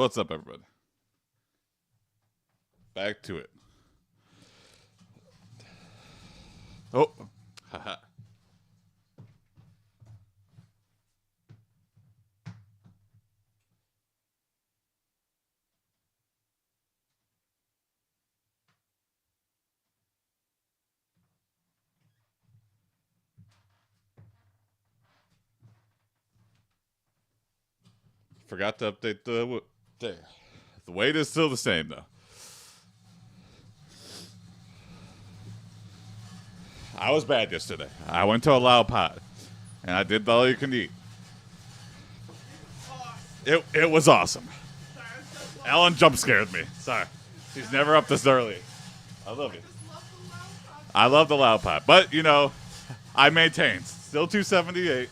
What's up, everybody? Back to it. Oh, haha. Forgot to update the. There. The weight is still the same, though. I was bad yesterday. I went to a loud pot, and I did the all you can eat. It was awesome. Ellen jump scared me. Sorry. She's never up this early. I love you. I love the loud pot. But, you know, I maintained. Still 278.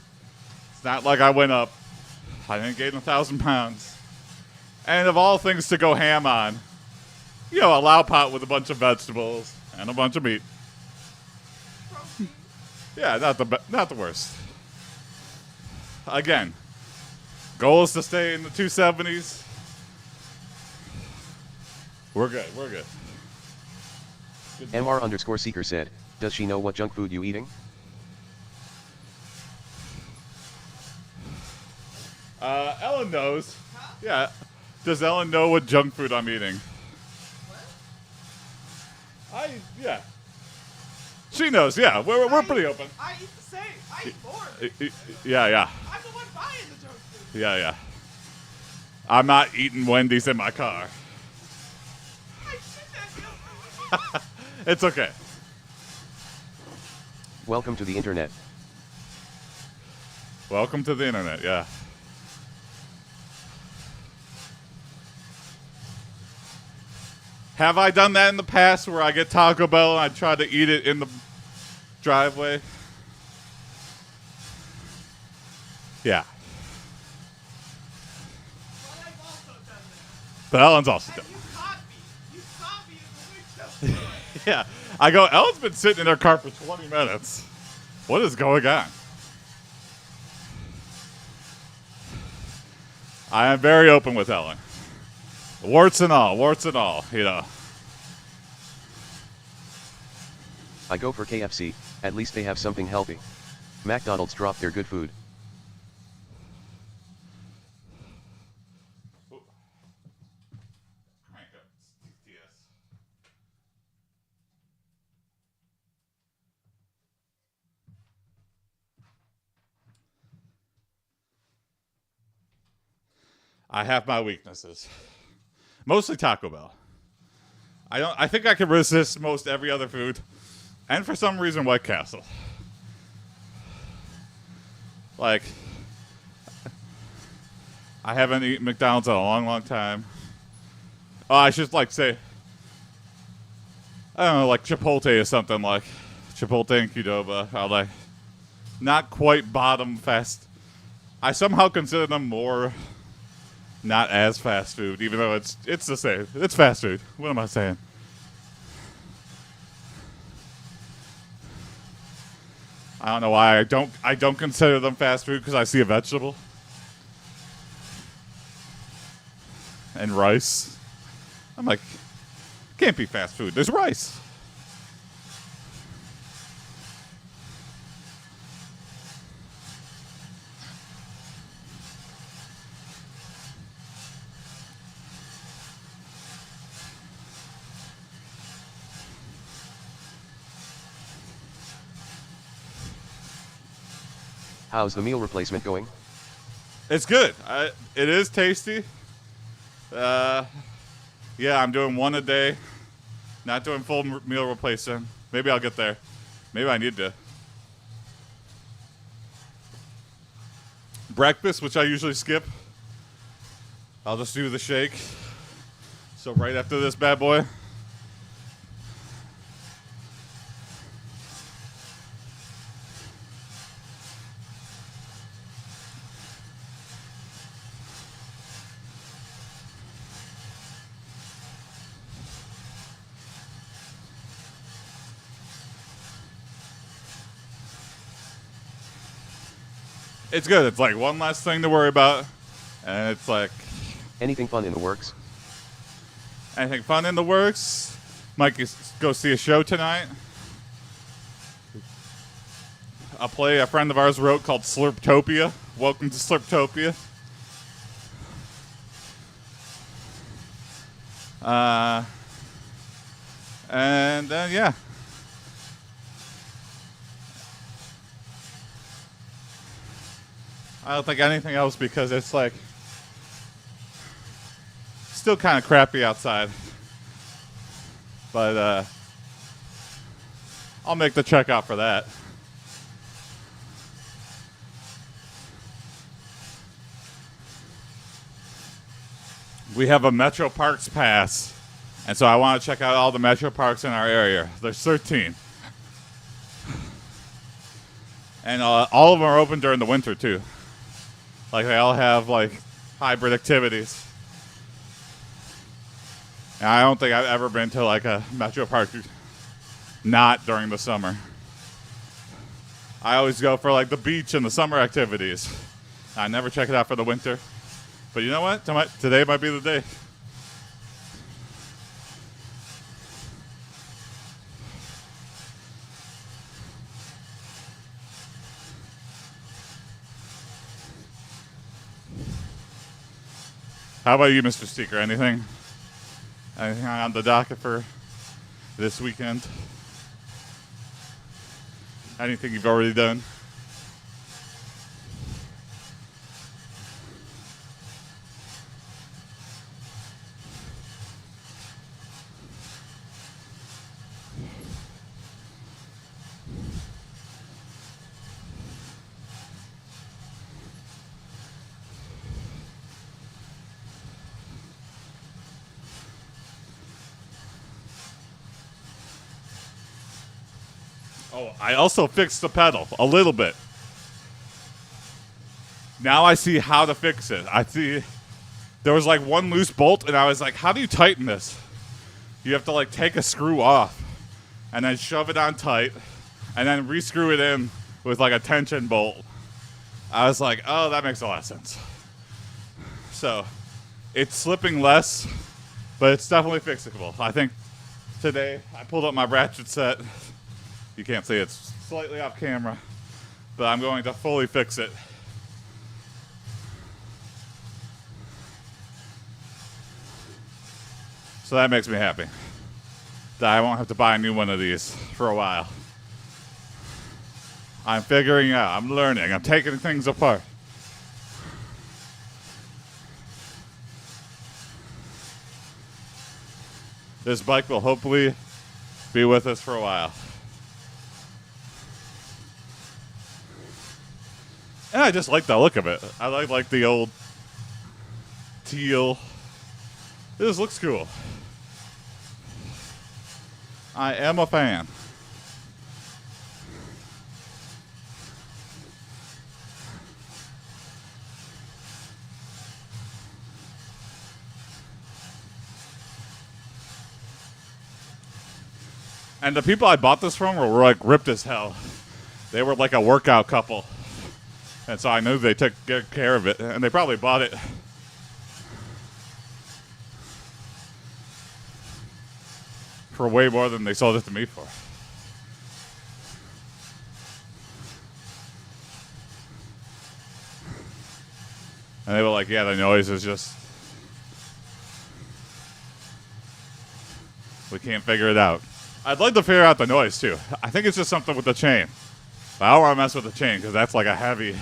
It's not like I went up. I didn't gain 1,000 pounds. And of all things to go ham on, you know, a loud pot with a bunch of vegetables and a bunch of meat. Yeah, not the worst. Again, goal is to stay in the 270s. We're good. We're good. MR_seeker said, does she know what junk food you eating? Ellen knows. Huh? Yeah. Does Ellen know what junk food I'm eating? What? Yeah. She knows, yeah. We're pretty open. I eat the same. I eat more. Yeah. I'm the one buying the junk food. Yeah. I'm not eating Wendy's in my car. I shit that guilty. It's okay. Welcome to the internet. Welcome to the internet, yeah. Have I done that in the past where I get Taco Bell and I try to eat it in the driveway? Yeah. But I've also done that. But Ellen's also done And you caught me. You caught me in the windshield. it. Yeah. I go, Ellen's been sitting in her car for 20 minutes. What is going on? I am very open with Ellen. Warts and all, you know. I go for KFC, at least they have something healthy. McDonald's dropped their good food. I have my weaknesses. Mostly Taco Bell. I think I can resist most every other food. And for some reason White Castle. Like, I haven't eaten McDonald's in a long time. Oh, I should like say, I don't know, like Chipotle or something, like Chipotle and Qdoba are like not quite bottom fast. I somehow consider them more not as fast food, even though it's the same. It's fast food. What am I saying? I don't know why I don't consider them fast food because I see a vegetable and rice. I'm like, can't be fast food. There's rice. How's the meal replacement going? It's good. It is tasty. Yeah, I'm doing one a day. Not doing full meal replacement. Maybe I'll get there. Maybe I need to. Breakfast, which I usually skip. I'll just do the shake. So right after this bad boy. It's good. It's like one less thing to worry about. And it's like, Anything fun in the works? Anything fun in the works? Might go see a show tonight. A play a friend of ours wrote called Slurptopia. Welcome to Slurptopia. And then, yeah. I don't think anything else because it's like still kind of crappy outside. But I'll make the check out for that. We have a Metro Parks pass, and so I want to check out all the Metro Parks in our area. There's 13. And all of them are open during the winter, too. Like, they all have, like, hybrid activities. And I don't think I've ever been to, like, a Metro Park not during the summer. I always go for, like, the beach and the summer activities. I never check it out for the winter. But you know what? Today might be the day. How about you, Mr. Steeker? Anything on the docket for this weekend? Anything you've already done? Oh, I also fixed the pedal a little bit. Now I see how to fix it. I see there was like one loose bolt, and I was like, how do you tighten this? You have to like take a screw off and then shove it on tight and then re-screw it in with like a tension bolt. I was like, oh, that makes a lot of sense. So it's slipping less, but it's definitely fixable. I think today I pulled up my ratchet set. You can't see it's slightly off camera, but I'm going to fully fix it. So that makes me happy that I won't have to buy a new one of these for a while. I'm figuring out, I'm learning, I'm taking things apart. This bike will hopefully be with us for a while. And I just like the look of it. I like the old teal. This looks cool. I am a fan. And the people I bought this from were like ripped as hell. They were like a workout couple. And so I knew they took good care of it. And they probably bought it for way more than they sold it to me for. And they were like, yeah, the noise is just, we can't figure it out. I'd like to figure out the noise too. I think it's just something with the chain. But I don't want to mess with the chain because that's like a heavy.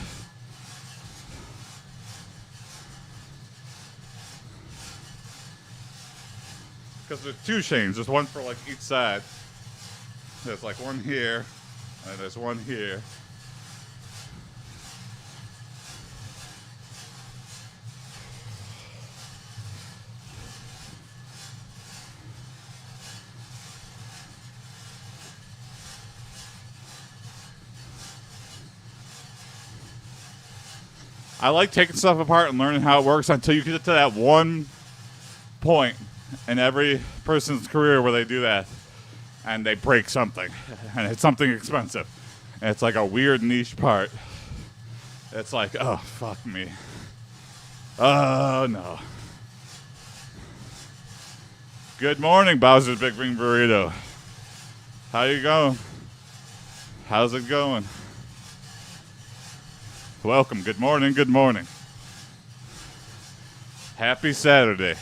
Because there's two chains. There's one for like each side. There's like one here, and there's one here. I like taking stuff apart and learning how it works until you get to that one point in every person's career where they do that and they break something and it's something expensive and it's like a weird niche part. It's like, oh, fuck me. Oh, no. Good morning, Bowser's Big Ring Burrito. How you going? How's it going? Welcome. Good morning. Good morning. Happy Saturday.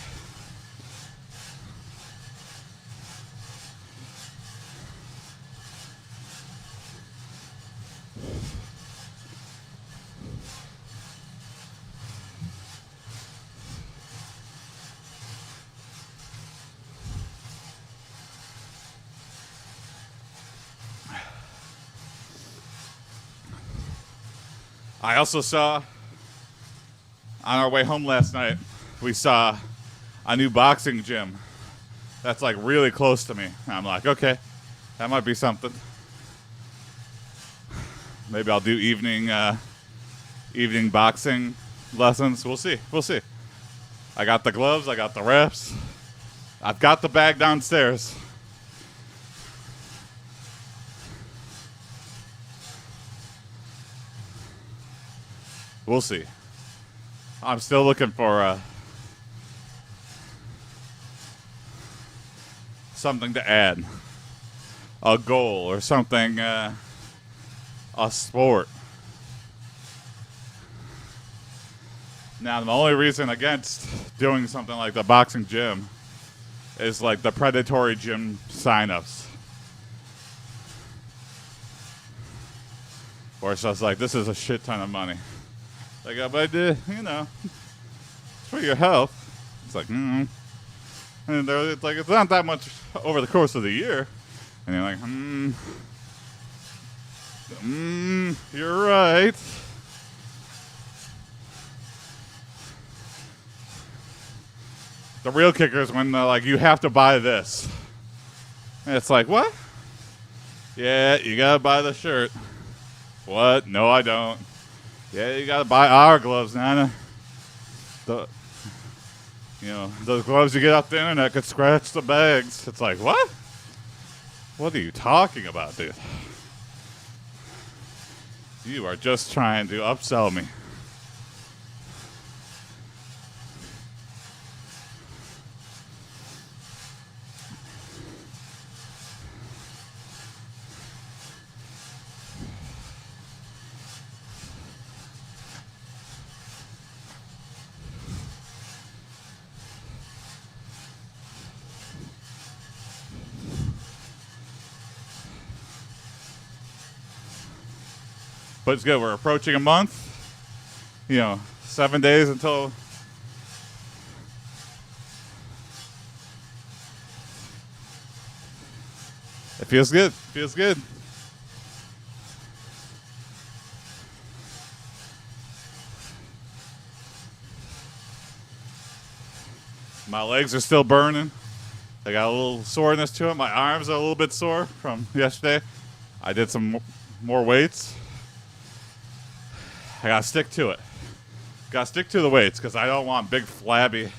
I also saw, on our way home last night, we saw a new boxing gym that's like really close to me. And I'm like, okay, that might be something. Maybe I'll do evening boxing lessons. We'll see. We'll see. I got the gloves. I got the wraps. I've got the bag downstairs. We'll see. I'm still looking for something to add. A goal or something, a sport. Now, the only reason against doing something like the boxing gym is like the predatory gym signups. Or it's just like, this is a shit ton of money. Like, but you know, it's for your health. It's like, and it's like, it's not that much over the course of the year. And you're like, you're right. The real kicker is when they're like, you have to buy this. And it's like, what? Yeah, you gotta buy the shirt. What? No, I don't. Yeah, you gotta buy our gloves, Nana. Those gloves you get off the internet could scratch the bags. It's like, what? What are you talking about, dude? You are just trying to upsell me. But it's good. We're approaching a month. 7 days until. It feels good. Feels good. My legs are still burning. I got a little soreness to it. My arms are a little bit sore from yesterday. I did some more weights. I gotta stick to it. Gotta stick to the weights because I don't want big flabby.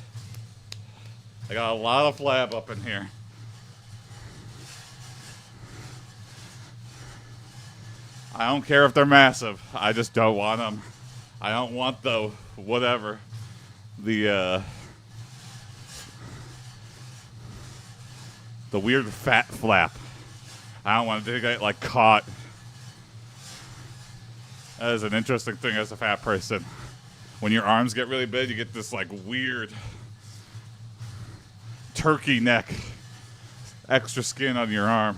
I got a lot of flab up in here. I don't care if they're massive. I just don't want them. I don't want the whatever. The weird fat flap. I don't want to get like caught. That is an interesting thing as a fat person. When your arms get really big, you get this like weird turkey neck, extra skin on your arm.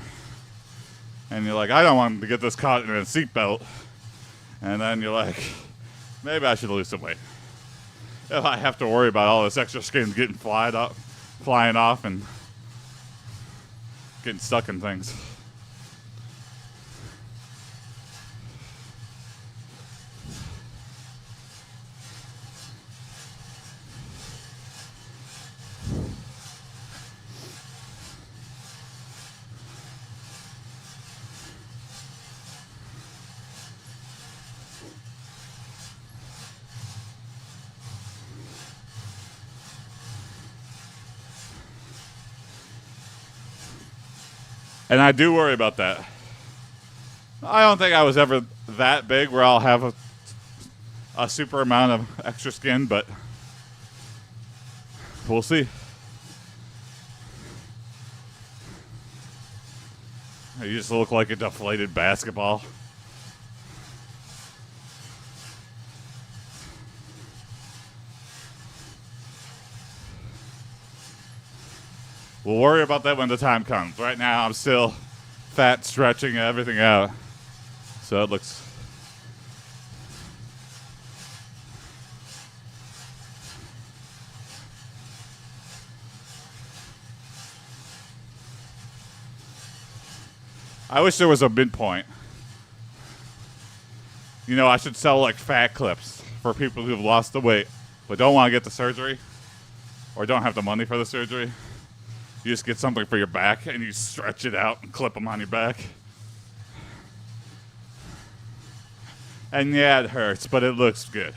And you're like, I don't want to get this caught in a seatbelt. And then you're like, maybe I should lose some weight. If I have to worry about all this extra skin getting flying off and getting stuck in things. And I do worry about that. I don't think I was ever that big where I'll have a super amount of extra skin, but we'll see. You just look like a deflated basketball. We'll worry about that when the time comes. Right now, I'm still fat, stretching everything out. So it looks... I wish there was a midpoint. You know, I should sell like fat clips for people who've lost the weight but don't want to get the surgery or don't have the money for the surgery. You just get something for your back and you stretch it out and clip them on your back. And yeah, it hurts, but it looks good.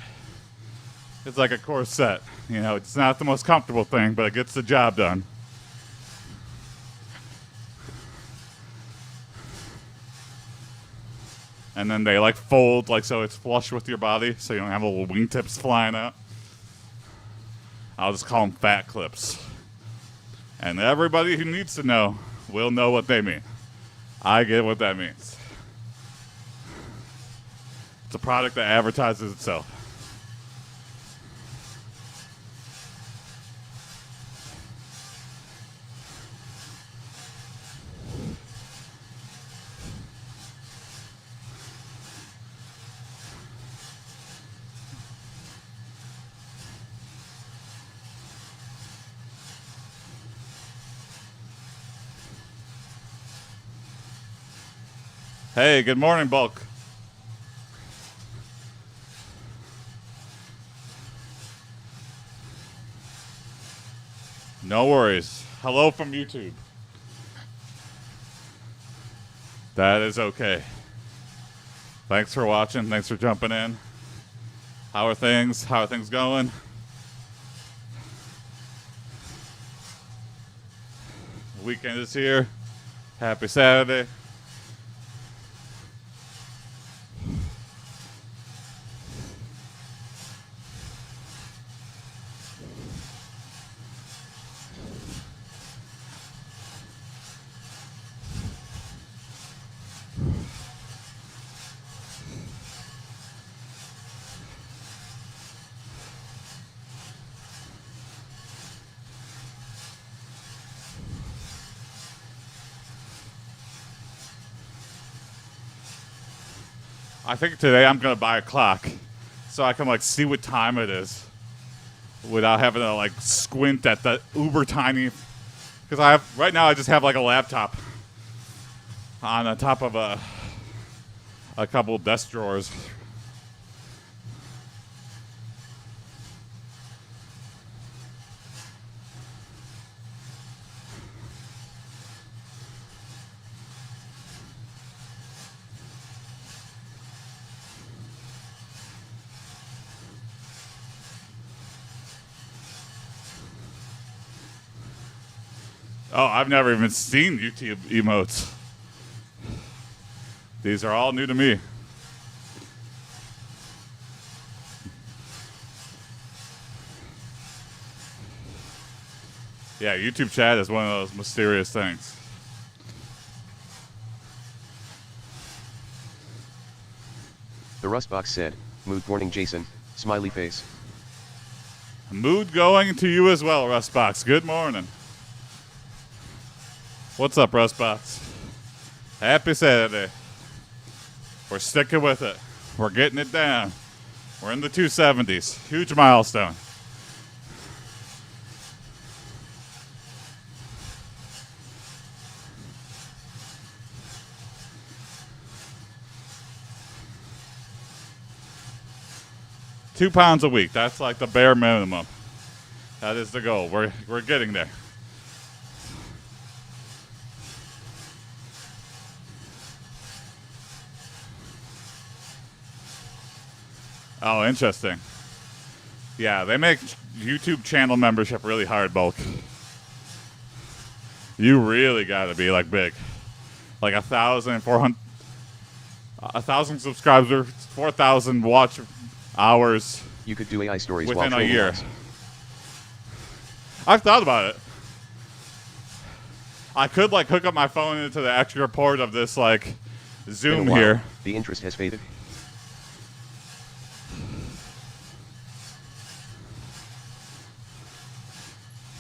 It's like a corset. You know, it's not the most comfortable thing, but it gets the job done. And then they like fold like so it's flush with your body so you don't have little wingtips flying out. I'll just call them fat clips. And everybody who needs to know will know what they mean. I get what that means. It's a product that advertises itself. Hey, good morning, Bulk. No worries. Hello from YouTube. That is okay. Thanks for watching. Thanks for jumping in. How are things? How are things going? The weekend is here. Happy Saturday. I think today I'm gonna buy a clock so I can like see what time it is without having to like squint at the uber tiny. Because I have right now I just have like a laptop on the top of a couple of desk drawers. Oh, I've never even seen YouTube emotes. These are all new to me. Yeah, YouTube chat is one of those mysterious things. The Rustbox said, mood warning Jason, smiley face. Mood going to you as well, Rustbox. Good morning. What's up, Rustbox? Happy Saturday. We're sticking with it. We're getting it down. We're in the 270s. Huge milestone. £2 a week. That's like the bare minimum. That is the goal. We're getting there. Oh, interesting. Yeah, they make YouTube channel membership really hard, Bulk. You really gotta be like big. Like 1,000 subscribers, 4,000 watch hours. You could do AI stories within while a year. us. I've thought about it. I could like hook up my phone into the extra port of this like Zoom Been a while. here. The interest has faded.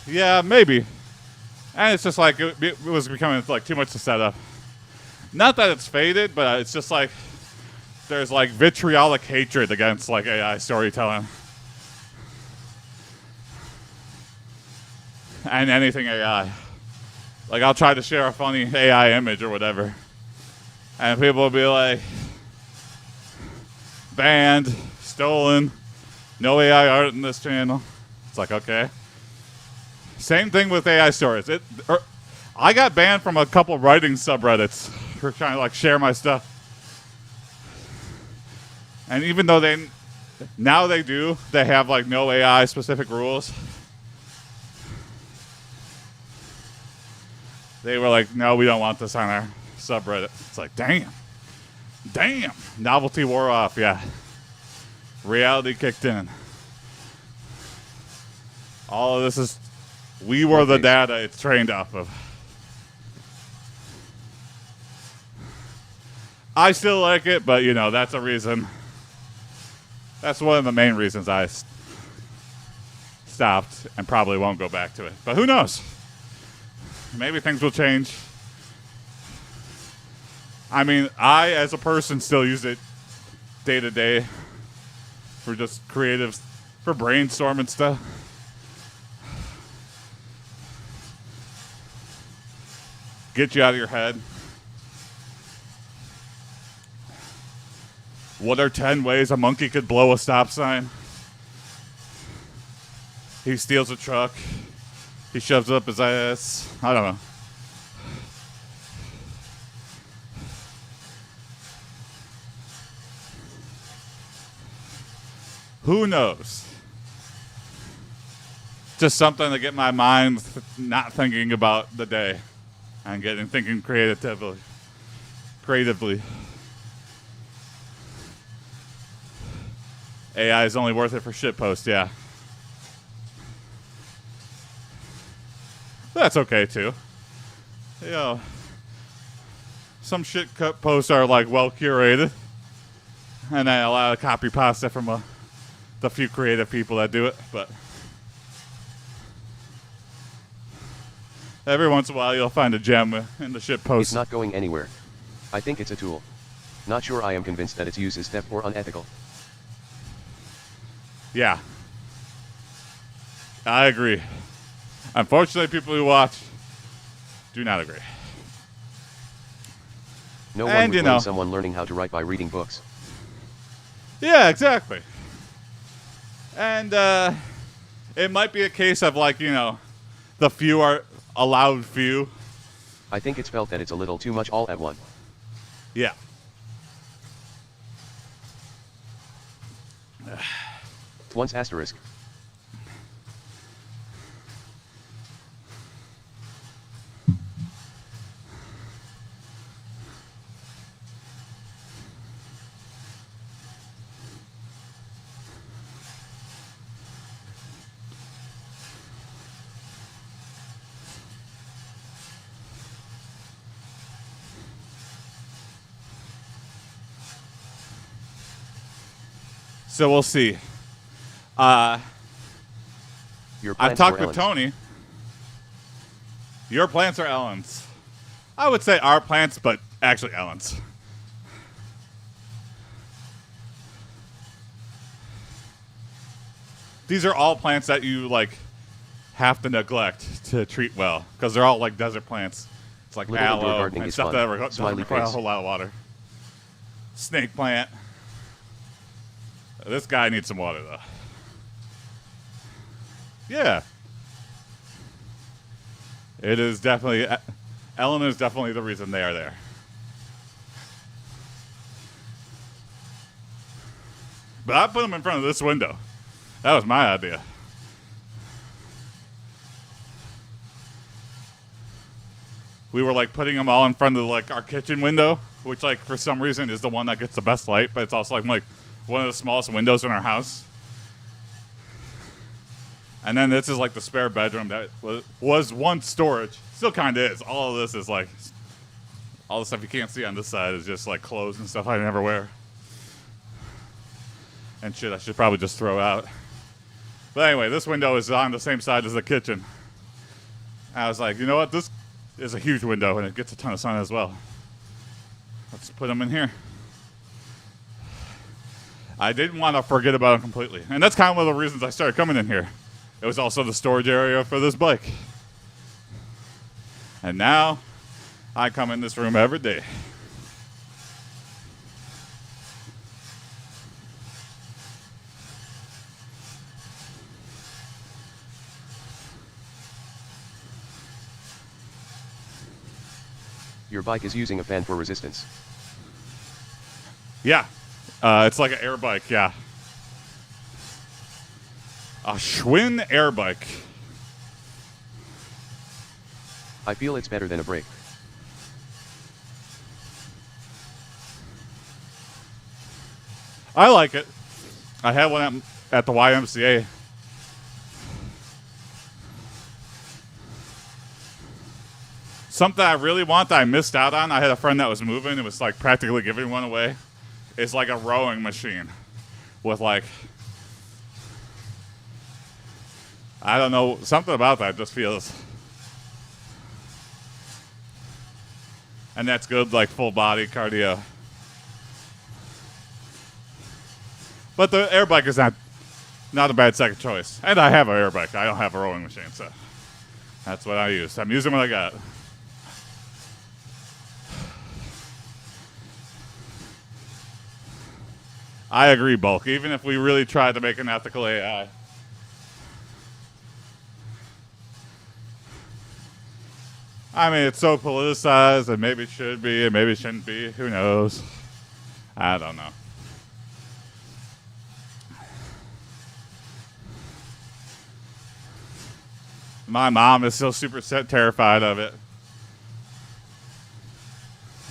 Yeah, maybe. And it's just like it was becoming like too much to set up. Not that it's faded, but it's just like there's like vitriolic hatred against like AI storytelling and anything AI. Like I'll try to share a funny AI image or whatever, and people will be like, banned, stolen, no AI art in this channel. It's like, okay. Same thing with AI stories. I got banned from a couple writing subreddits for trying to like share my stuff. And even though they have like no AI specific rules. They were like, no, we don't want this on our subreddit. It's like, damn. Novelty wore off, yeah. Reality kicked in. All of this is, we were the data it's trained off of. I still like it, but you know, that's a reason. That's one of the main reasons I stopped and probably won't go back to it. But who knows? Maybe things will change. I mean, I, as a person, still use it day to day for just creative, for brainstorming stuff. Get you out of your head. What are 10 ways a monkey could blow a stop sign? He steals a truck. He shoves it up his ass. I don't know. Who knows? Just something to get my mind not thinking about the day and thinking creatively. AI is only worth it for shitposts, yeah. That's okay too. You know, some shit posts are like well curated, and I allow copy pasta from the few creative people that do it. But every once in a while, you'll find a gem in the shit post. It's not going anywhere. I think it's a tool. Not sure I am convinced that its use is step or unethical. Yeah, I agree. Unfortunately, people who watch do not agree. No one would blame someone learning how to write by reading books. Yeah, exactly. And it might be a case of like, you know, the few are allowed few. I think it's felt that it's a little too much all at once. Yeah. Once asterisk. So we'll see. I've talked with Tony. Your plants are Ellen's. I would say our plants, but actually Ellen's. These are all plants that you like have to neglect to treat well because they're all like desert plants. It's like aloe and stuff that doesn't require a whole lot of water. Snake plant. This guy needs some water though. Yeah. It is definitely, Ellen is definitely the reason they are there. But I put them in front of this window. That was my idea. We were like putting them all in front of like our kitchen window, which like for some reason is the one that gets the best light, but it's also like one of the smallest windows in our house. And then this is like the spare bedroom that was once storage. Still kind of is. All of this is like, all the stuff you can't see on this side is just like clothes and stuff I never wear. And shit I should probably just throw out. But anyway, this window is on the same side as the kitchen. I was like, you know what? This is a huge window and it gets a ton of sun as well. Let's put them in here. I didn't want to forget about them completely. And that's kind of one of the reasons I started coming in here. It was also the storage area for this bike. And now, I come in this room every day. Your bike is using a fan for resistance. Yeah. It's like an air bike, yeah. A Schwinn air bike. I feel it's better than a brake. I like it. I had one at the YMCA. Something I really want that I missed out on. I had a friend that was moving and was like practically giving one away. It's like a rowing machine with like, I don't know, something about that just feels. And that's good, like full body cardio. But the air bike is not a bad second choice. And I have an air bike. I don't have a rowing machine, so that's what I use. I'm using what I got. I agree, Bulk. Even if we really tried to make an ethical AI. I mean, it's so politicized, and maybe it should be, and maybe it shouldn't be. Who knows? I don't know. My mom is still super terrified of it.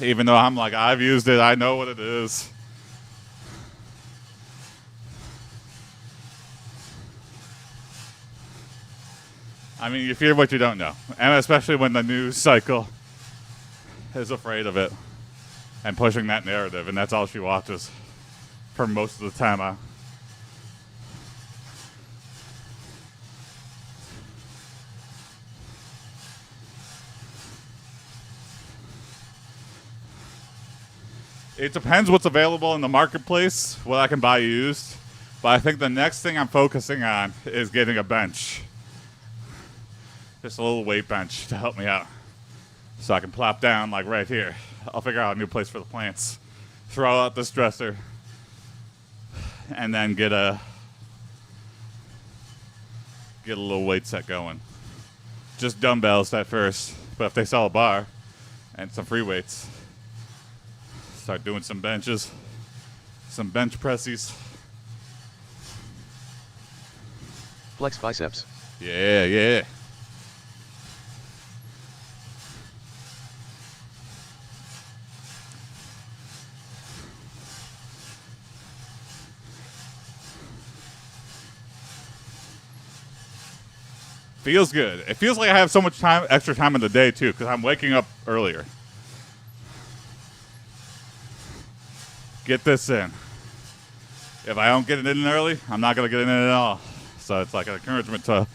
Even though I'm like, I've used it, I know what it is. I mean, you fear what you don't know. And especially when the news cycle is afraid of it and pushing that narrative, and that's all she watches for most of the time. It depends what's available in the marketplace, what I can buy used. But I think the next thing I'm focusing on is getting a bench. Just a little weight bench to help me out. So I can plop down like right here. I'll figure out a new place for the plants. Throw out this dresser. And then get a little weight set going. Just dumbbells at first. But if they sell a bar and some free weights, start doing some benches. Some bench presses. Flex biceps. Yeah, yeah. Feels good. It feels like I have so much time, extra time in the day too, because I'm waking up earlier. Get this in. If I don't get it in early, I'm not going to get it in at all. So it's like an encouragement to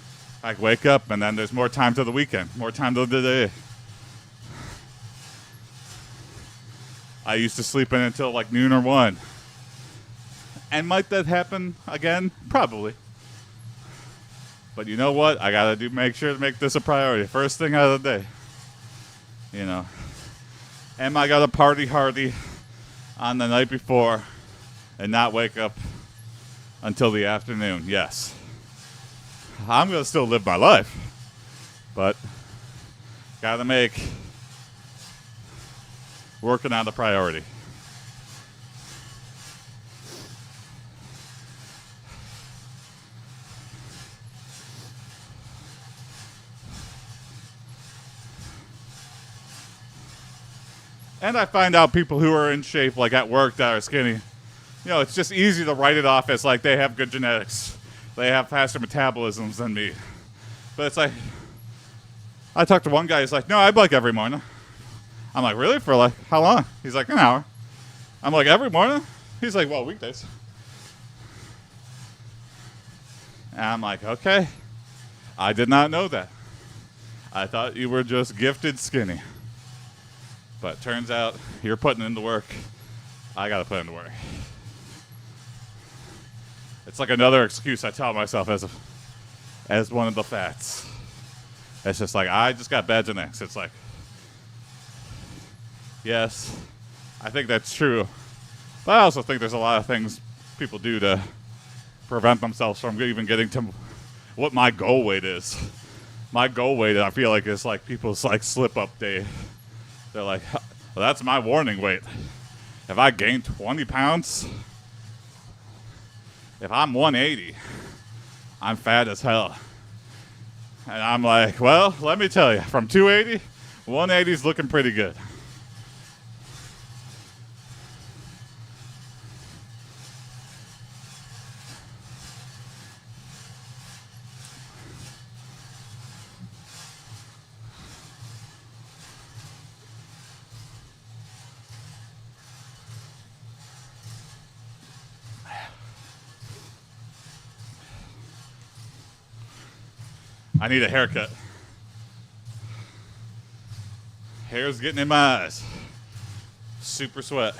like wake up, and then there's more time to the weekend, more time to the day. I used to sleep in until like noon or 1. And might that happen again? Probably. But you know what? I got to make sure to make this a priority. First thing out of the day. You know. Am I going to party hardy on the night before and not wake up until the afternoon? Yes. I'm going to still live my life. But got to make working on the priority. And I find out people who are in shape, like at work, that are skinny, you know, it's just easy to write it off as like they have good genetics. they have faster metabolisms than me. But it's like, I talked to one guy, he's like, no, I bike every morning. I'm like, really? For like, how long? He's like, an hour. I'm like, every morning? He's like, well, weekdays. And I'm like, okay. I did not know that. I thought you were just gifted skinny. But turns out you're putting in the work. I got to put in the work. It's like another excuse I tell myself as one of the fats. It's just like, I just got bad genetics. It's like, yes, I think that's true. But I also think there's a lot of things people do to prevent themselves from even getting to what my goal weight is. My goal weight, I feel like, is like people's like slip up day. They're like, well, that's my warning weight. If I gain 20 pounds, if I'm 180, I'm fat as hell. And I'm like, well, let me tell you, from 280, 180 is looking pretty good. I need a haircut. Hair's getting in my eyes. Super sweat.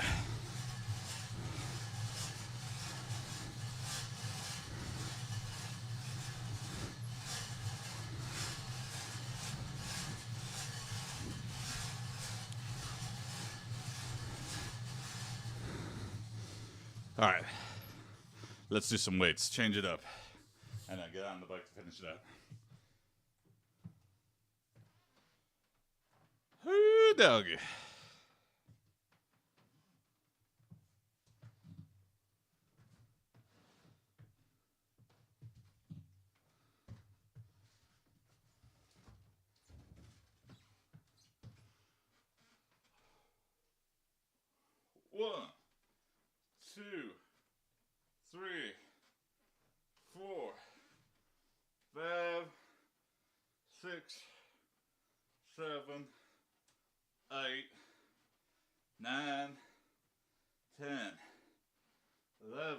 All right. Let's do some weights. Change it up. And then get on the bike to finish it up. Ooh, doggy. One, two, three, 4, 5, 6, 7, 8, 9, 10, 11,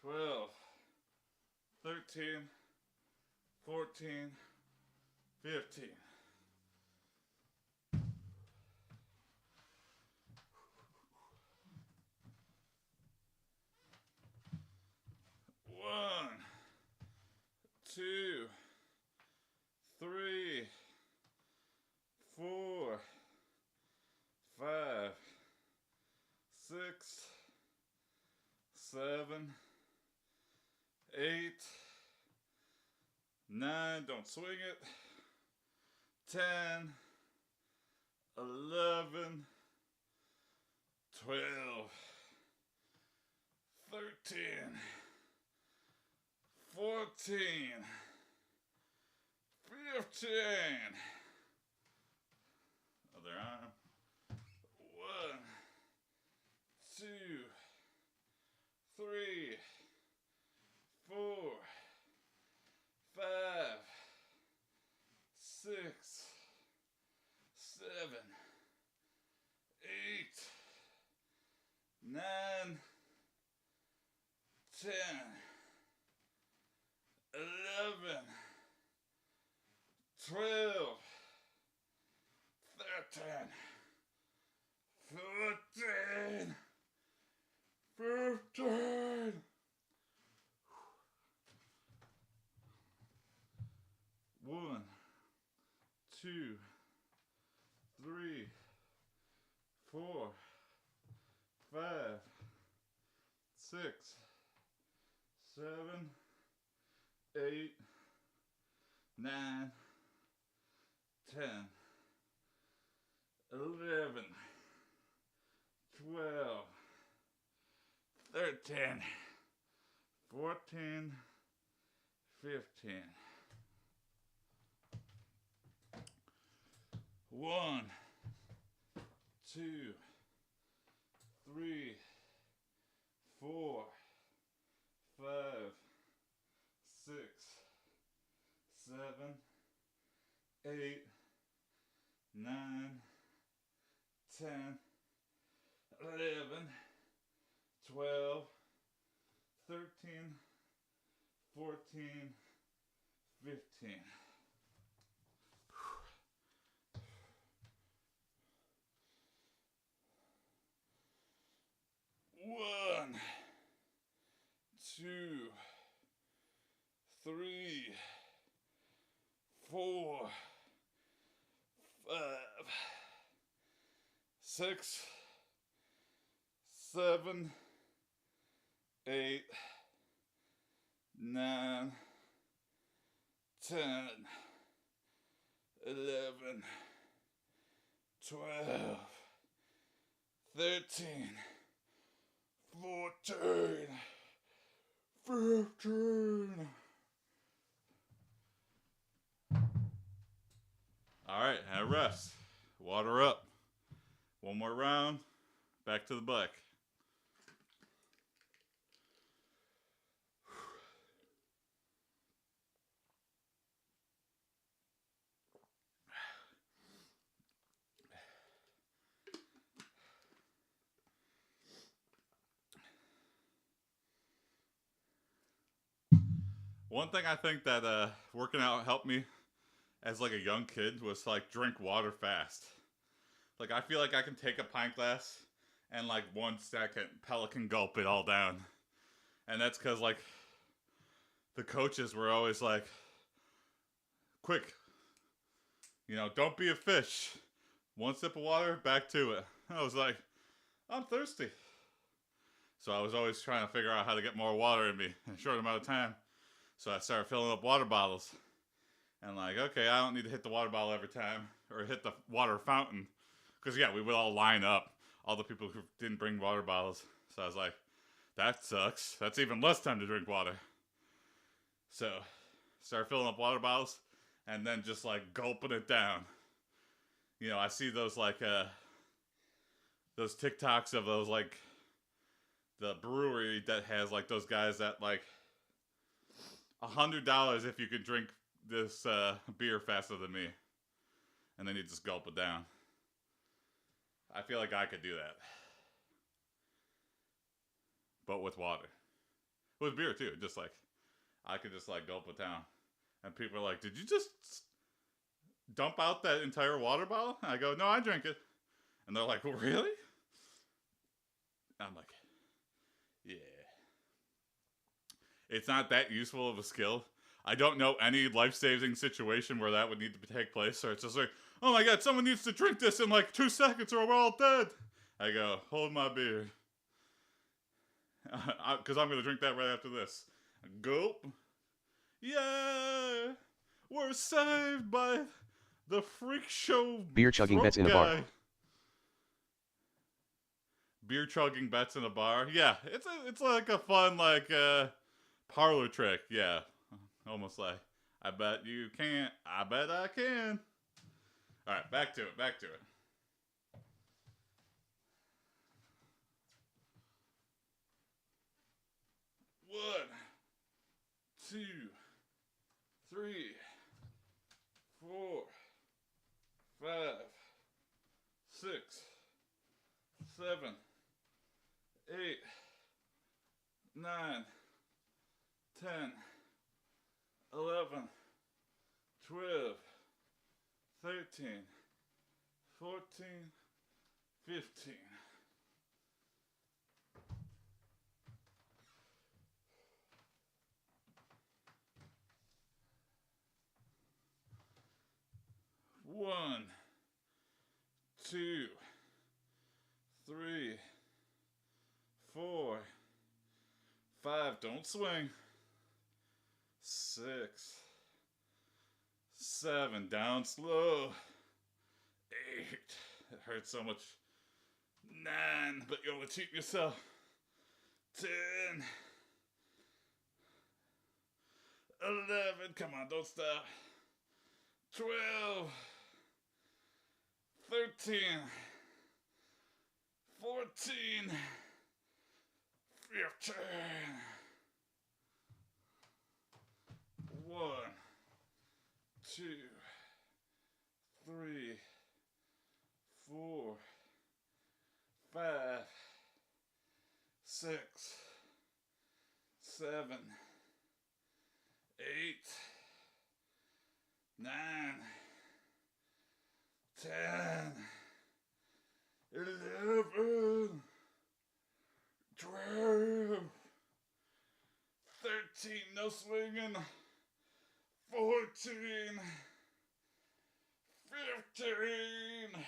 12, 13, 14, 15. One, two, 3, 4, 5, 6, 7, 8, 9, don't swing it, 10, 11, 12, 13, 14, 15. Other arm. 1, 2, 3, 4, 5, 6, 7, 8, 9, 10, 11, 12, 13, 14, 15. One, 2, 3, 4, 5, 6, 7, 8, 9, 10, 11, 12, 13, 14, 15. 1, 2, 3, 4, 5, 8, 9, 10, 11, 12, 13, 14, 15. One, 2, 3, 4, 5, 6, 7, 8, 9, 10, 11, 12, 13, 14, 15. All right, and rest. Water up. One more round. Back to the bike. One thing I think that working out helped me as like a young kid was like drink water fast. Like I feel like I can take a pint glass and like 1 second pelican gulp it all down. And that's because like the coaches were always like, quick, don't be a fish. 1 sip of water, back to it. I was like, I'm thirsty. So I was always trying to figure out how to get more water in me in a short amount of time. So I started filling up water bottles. And like, okay, I don't need to hit the water bottle every time or hit the water fountain. Because, yeah, we would all line up, all the people who didn't bring water bottles. So I was like, that sucks. That's even less time to drink water. So started filling up water bottles and then just like gulping it down. I see those like, those TikToks of those like, the brewery that has like those guys that like, $100 if you could drink this beer faster than me. And then you just gulp it down. I feel like I could do that. But with water. With beer too. Just like, I could just like gulp it down. And people are like, did you just dump out that entire water bottle? And I go, no, I drank it. And they're like, well, really? I'm like, yeah. It's not that useful of a skill. I don't know any life-saving situation where that would need to take place. So it's just like, oh my god, someone needs to drink this in like 2 seconds or we're all dead. I go, hold my beer. Because I'm going to drink that right after this. Gulp. Yeah! We're saved by the freak show Beer chugging bets in a bar. Beer chugging bets in a bar. Yeah, it's like a fun like parlor trick. Yeah, almost like I bet you can't. I bet I can. All right, back to it. Back to it. One, 2, 3, 4, 5, 6, 7, 8, 9, 10, 11, 12, 13, 14, 15. One, 2, 3, 4, 5. Don't swing. 6, 7. Down slow. 8. It hurts so much. 9. But you only cheat yourself. 10. 11. Come on, don't stop. 12. 13, 14, 15. 1, 2, 5, 6, 7, 8, 9, 10, 11, 12, 13, no swinging, 14, 15.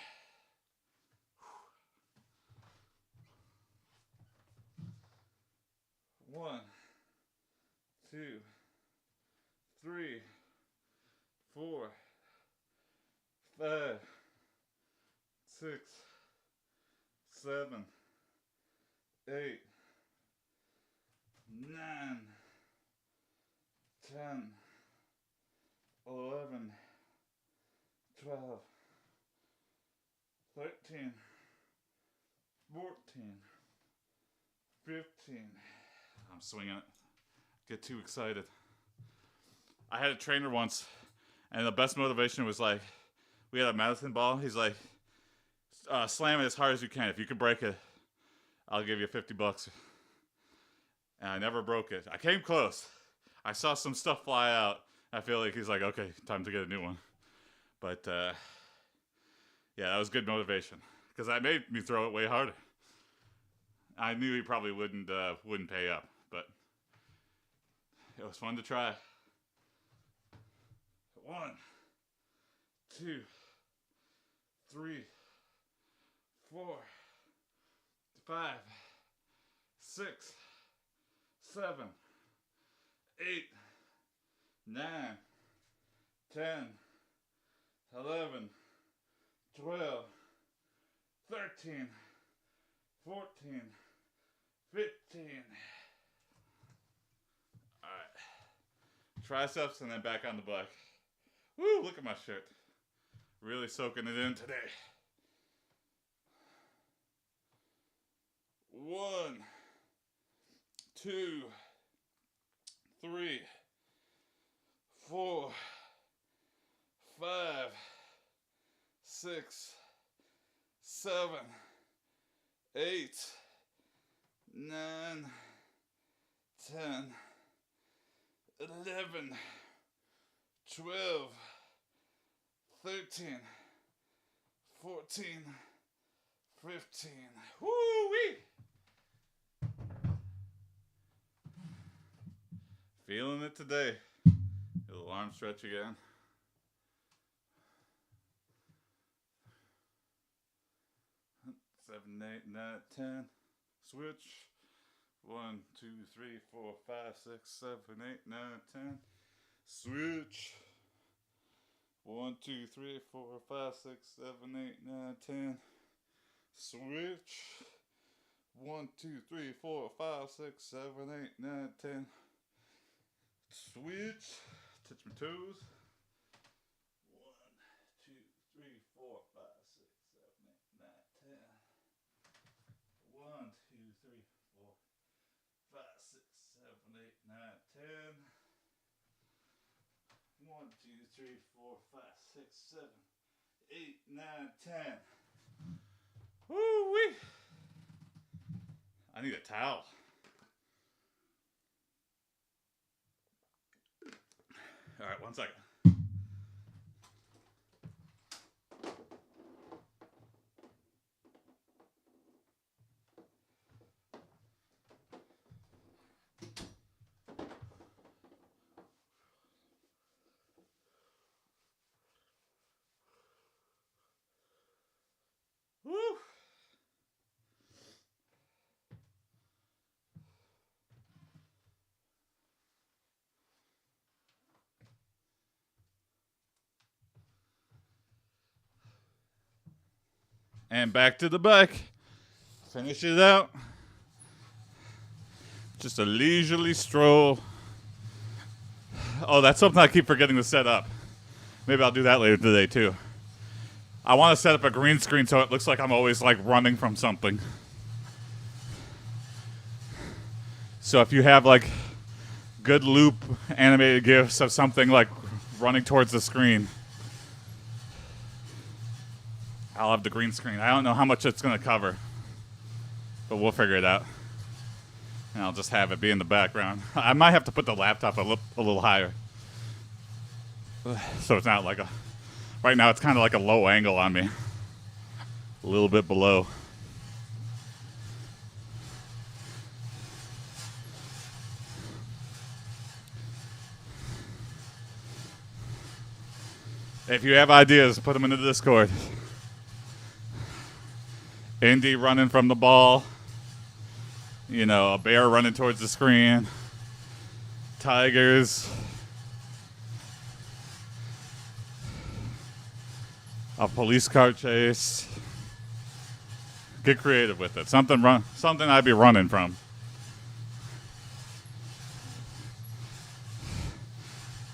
One, 2, 3, 4, 5, 6, 7, 8, 9, 10, 11, 12, 13, 14, 15. I'm swinging it. Get too excited. I had a trainer once, and the best motivation was like, we had a medicine ball. He's like, slam it as hard as you can. If you can break it, I'll give you $50. And I never broke it. I came close. I saw some stuff fly out. I feel like he's like, okay, time to get a new one. But yeah, that was good motivation because that made me throw it way harder. I knew he probably wouldn't pay up, but it was fun to try. 1, 2, 3, 4, 5, 6, 7, 8, 9, 10, 11, 12, 13, 14, 15. All right. Triceps and then back on the bike. Woo, look at my shirt. Really soaking it in today. 1, 2, 3, 4, 5, 6, 7, 8, 9, 10, 11, 12, 13, 14, 15. Woo-wee! Feeling it today. A little arm stretch again. Seven, 8, 9, 10. Switch. 1, 2, 3, 4, 5, 6, 7, 8, 9, 10. Switch. 1, 2, 3, 4, 5, 6, 7, 8, 9, 10. Switch. 1, 2, 3, 4, 5, 6, 7, 8, 9, 10. Switch. Touch my toes. 1, 2, 3, 4, 5, 6, 7, 8, 9, 10. 1, 2, 3, 4, 5, 6, 7, 8, 9, 10. 1, 2, 3, 4, 5, 6, 7, 8, 9, 10. Woo-wee! I need a towel. All right, 1 second. Woo! And back to the bike. Finish it out. Just a leisurely stroll. Oh, that's something I keep forgetting to set up. Maybe I'll do that later today too. I want to set up a green screen so it looks like I'm always like running from something. So if you have like good loop animated GIFs of something like running towards the screen, I'll have the green screen. I don't know how much it's going to cover. but we'll figure it out. And I'll just have it be in the background. I might have to put the laptop a little higher. So it's not like a... Right now it's kind of like a low angle on me. A little bit below. If you have ideas, put them into the Discord. Indy running from the ball. You know, a bear running towards the screen. Tigers. A police car chase. Get creative with it. Something I'd be running from.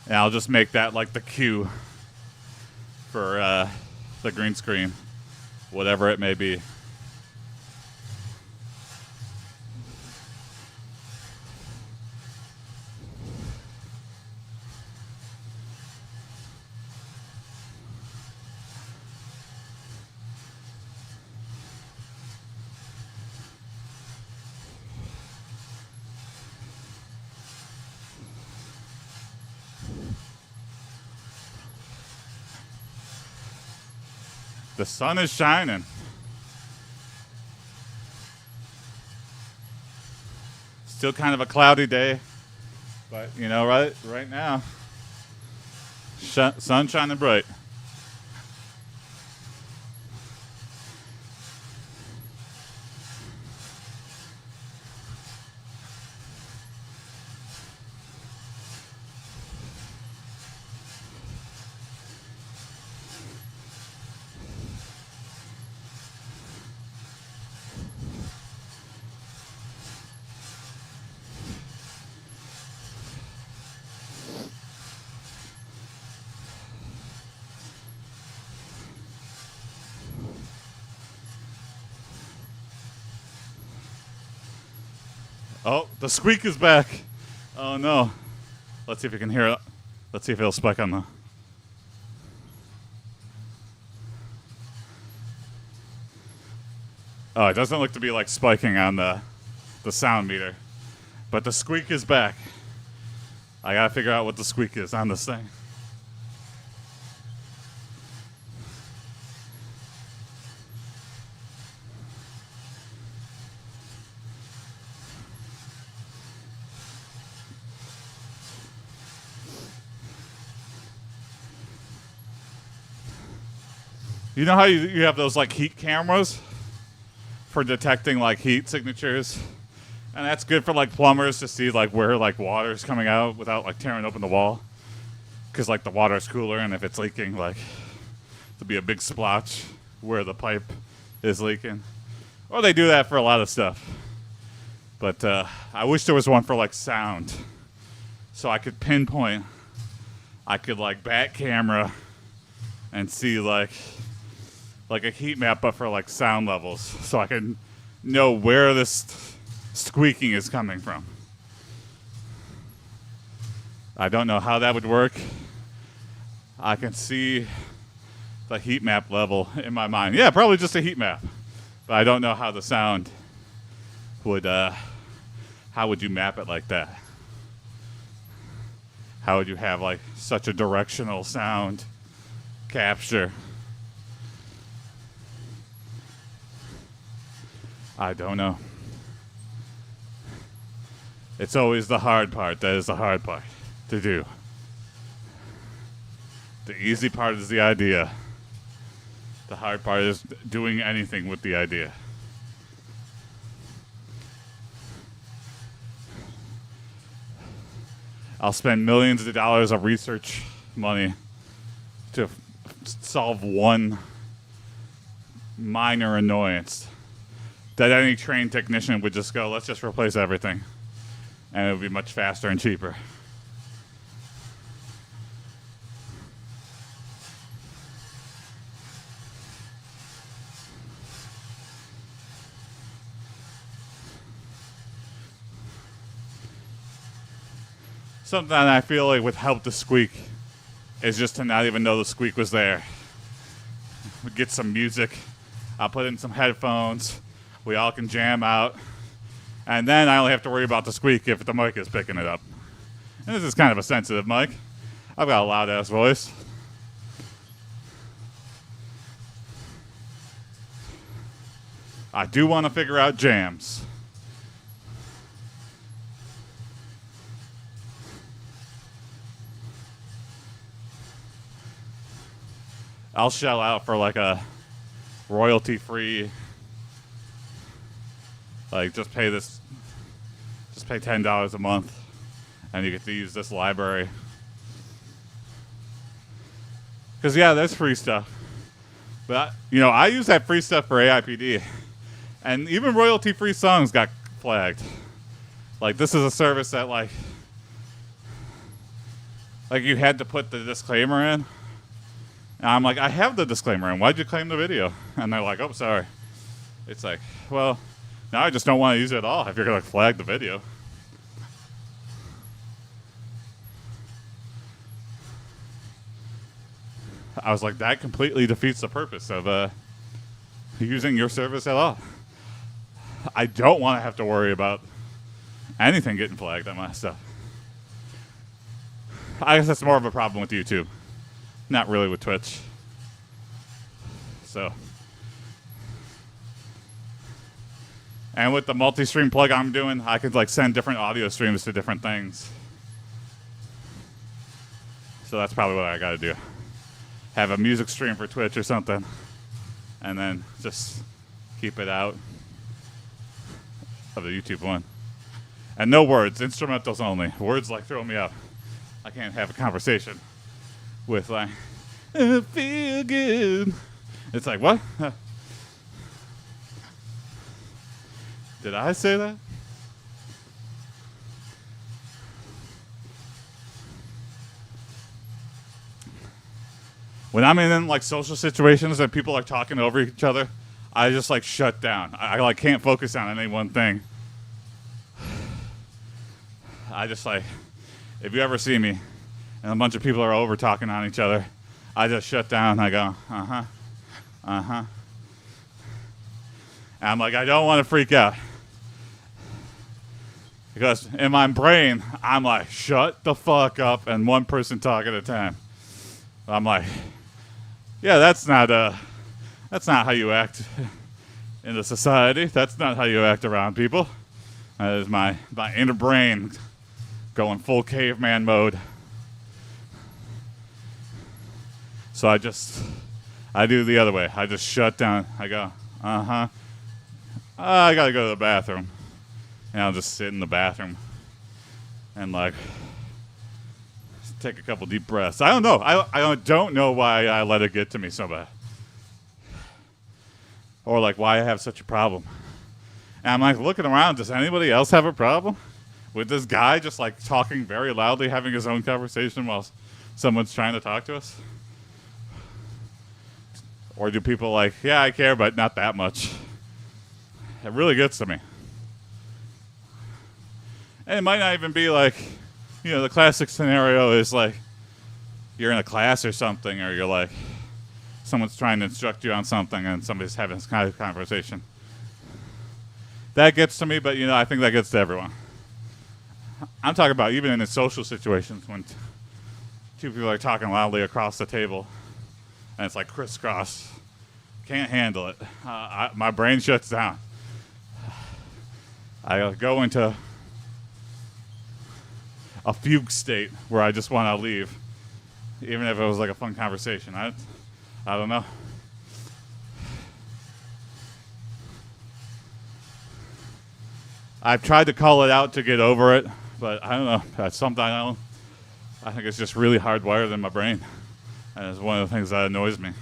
And I'll just make that like the cue for the green screen, whatever it may be. The sun is shining. Still kind of a cloudy day, but you know, right now, sun shining bright. Oh, the squeak is back. Oh no. Let's see if you can hear it. Let's see if it'll spike on the... Oh, it doesn't look to be like spiking on the sound meter. But the squeak is back. I gotta figure out what the squeak is on this thing. You know how you have those like heat cameras for detecting like heat signatures? And that's good for like plumbers to see like where like water's coming out without like tearing open the wall. Cause like the water's cooler, and if it's leaking, like there'll be a big splotch where the pipe is leaking. Or they do that for a lot of stuff. But I wish there was one for like sound. So I could pinpoint, I could like back camera and see like a heat map, but for like sound levels, so I can know where this squeaking is coming from. I don't know how that would work. I can see the heat map level in my mind. Yeah, probably just a heat map, but I don't know how the sound would, how would you map it like that? How would you have like such a directional sound capture? I don't know. It's always the hard part. That is the hard part to do. The easy part is the idea. The hard part is doing anything with the idea. I'll spend millions of dollars of research money to solve one minor annoyance that any trained technician would just go, let's just replace everything. And it would be much faster and cheaper. Something that I feel like would help the squeak is just to not even know the squeak was there. Get some music. I'll put in some headphones. We all can jam out. And then I only have to worry about the squeak if the mic is picking it up. And this is kind of a sensitive mic. I've got a loud-ass voice. I do want to figure out jams. I'll shell out for like a royalty-free, like just pay $10 a month, and you get to use this library. Because yeah, there's free stuff, but I use that free stuff for AiPD, and even royalty-free songs got flagged. Like this is a service that like you had to put the disclaimer in. And I'm like, I have the disclaimer in. Why'd you claim the video? And they're like, oh, sorry. It's like, well, now I just don't want to use it at all if you're going to flag the video. I was like, that completely defeats the purpose of using your service at all. I don't want to have to worry about anything getting flagged on my stuff. I guess that's more of a problem with YouTube. Not really with Twitch. So. And with the multi-stream plug I'm doing, I could like send different audio streams to different things. So that's probably what I gotta do. Have a music stream for Twitch or something. And then just keep it out of the YouTube one. And no words, instrumentals only. Words like throw me out. I can't have a conversation with like, I feel good. It's like, what? Did I say that? When I'm in like social situations and people are talking over each other, I just like shut down. I like can't focus on any one thing. I just like, if you ever see me and a bunch of people are over talking on each other, I just shut down. I go, uh-huh, uh-huh. And I'm like, I don't want to freak out. Because in my brain, I'm like, shut the fuck up and one person talk at a time. I'm like, yeah, that's not how you act in the society. That's not how you act around people. That is my inner brain going full caveman mode. So I do the other way. I just shut down. I go, uh-huh. I gotta go to the bathroom. And I'll just sit in the bathroom and like take a couple deep breaths. I don't know. I don't know why I let it get to me so bad. Or like why I have such a problem. And I'm like looking around, does anybody else have a problem with this guy just like talking very loudly, having his own conversation while someone's trying to talk to us? Or do people like, yeah, I care, but not that much? It really gets to me. And it might not even be like, the classic scenario is like you're in a class or something, or you're like, someone's trying to instruct you on something and somebody's having this kind of conversation. That gets to me, but I think that gets to everyone. I'm talking about even in the social situations when two people are talking loudly across the table and it's like crisscross. Can't handle it. My brain shuts down. I go into a fugue state where I just want to leave, even if it was like a fun conversation. I don't know. I've tried to call it out to get over it, but I don't know. That's something I think it's just really hardwired in my brain, and it's one of the things that annoys me.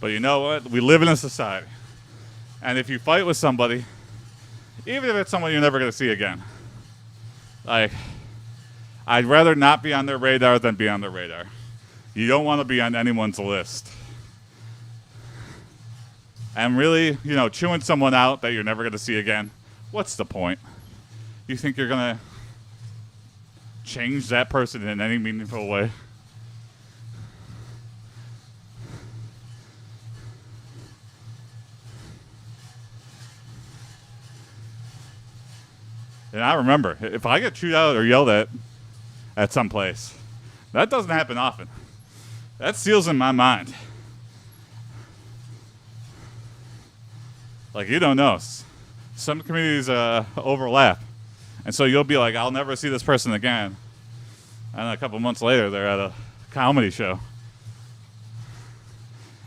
But you know what? We live in a society. And if you fight with somebody, even if it's someone you're never going to see again, like, I'd rather not be on their radar than be on their radar. You don't want to be on anyone's list. And really, chewing someone out that you're never going to see again, what's the point? You think you're going to change that person in any meaningful way? And I remember, if I get chewed out or yelled at some place, that doesn't happen often. That seals in my mind. Like, you don't know. Some communities overlap. And so you'll be like, I'll never see this person again. And a couple months later, they're at a comedy show.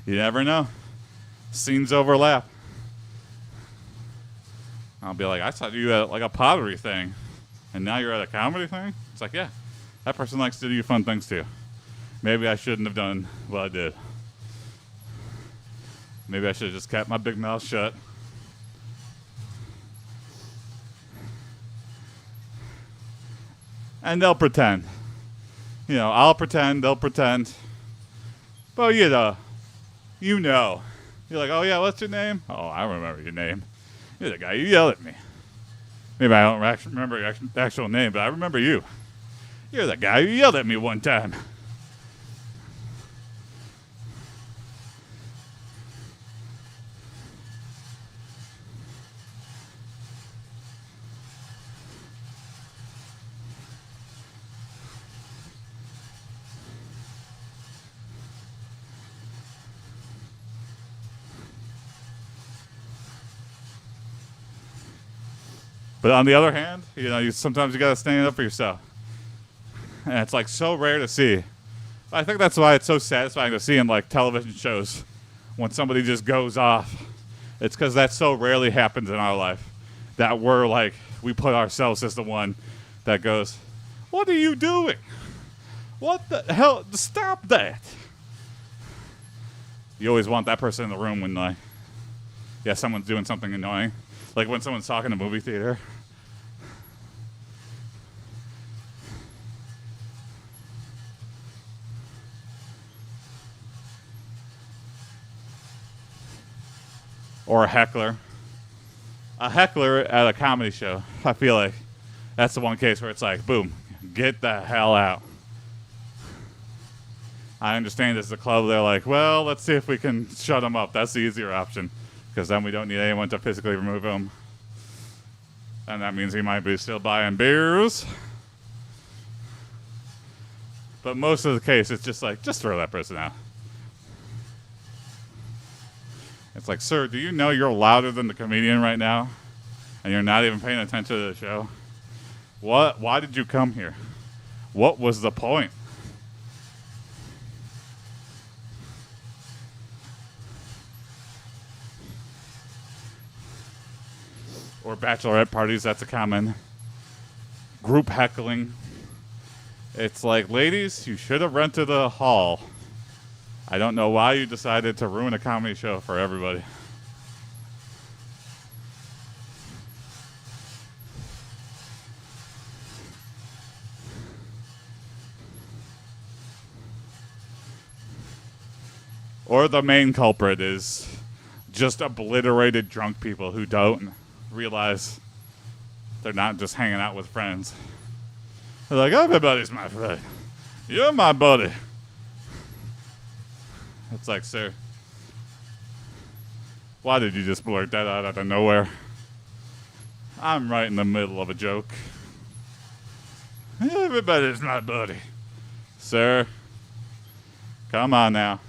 You never know. Scenes overlap. I'll be like, I saw you at like a pottery thing, and now you're at a comedy thing? It's like, yeah, that person likes to do fun things too. Maybe I shouldn't have done what I did. Maybe I should have just kept my big mouth shut. And they'll pretend. You know, I'll pretend, they'll pretend. But you know. You're like, oh yeah, what's your name? Oh, I remember your name. You're the guy who yelled at me. Maybe I don't remember your actual name, but I remember you. You're the guy who yelled at me one time. But on the other hand, you know, sometimes you gotta stand up for yourself. And it's like so rare to see. I think that's why it's so satisfying to see in like television shows when somebody just goes off. It's because that so rarely happens in our life. That we're like, we put ourselves as the one that goes, what are you doing? What the hell? Stop that. You always want that person in the room when like, yeah, someone's doing something annoying. Like when someone's talking in a movie theater. Or a heckler. A heckler at a comedy show. I feel like that's the one case where it's like, boom, get the hell out. I understand as a club, they're like, well, let's see if we can shut them up. That's the easier option. Because then we don't need anyone to physically remove him. And that means he might be still buying beers. But most of the case, it's just like, just throw that person out. It's like, sir, do you know you're louder than the comedian right now? And you're not even paying attention to the show? What? Why did you come here? What was the point? Or bachelorette parties, that's a common. Group heckling. It's like, ladies, you should have rented a hall. I don't know why you decided to ruin a comedy show for everybody. Or the main culprit is just obliterated drunk people who don't realize they're not just hanging out with friends. They're like, everybody's my friend. You're my buddy. It's like, sir, why did you just blurt that out of nowhere? I'm right in the middle of a joke. Everybody's my buddy. Sir, come on now.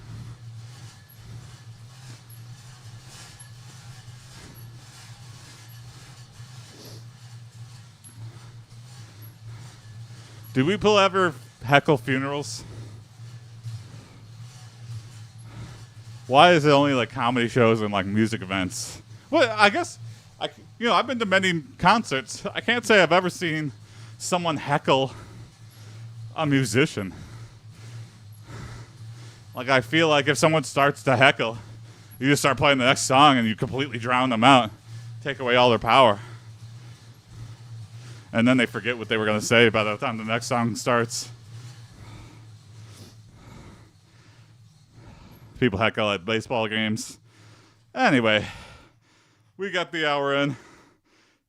Do people ever heckle funerals? Why is it only like comedy shows and like music events? Well, I guess, I've been to many concerts. I can't say I've ever seen someone heckle a musician. Like, I feel like if someone starts to heckle, you just start playing the next song and you completely drown them out, take away all their power. And then they forget what they were going to say by the time the next song starts. People heckle at baseball games. Anyway, we got the hour in.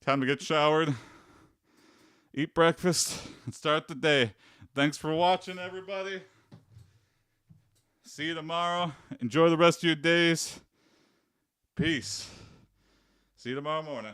Time to get showered. eat breakfast, and start the day. Thanks for watching, everybody. See you tomorrow. Enjoy the rest of your days. Peace. See you tomorrow morning.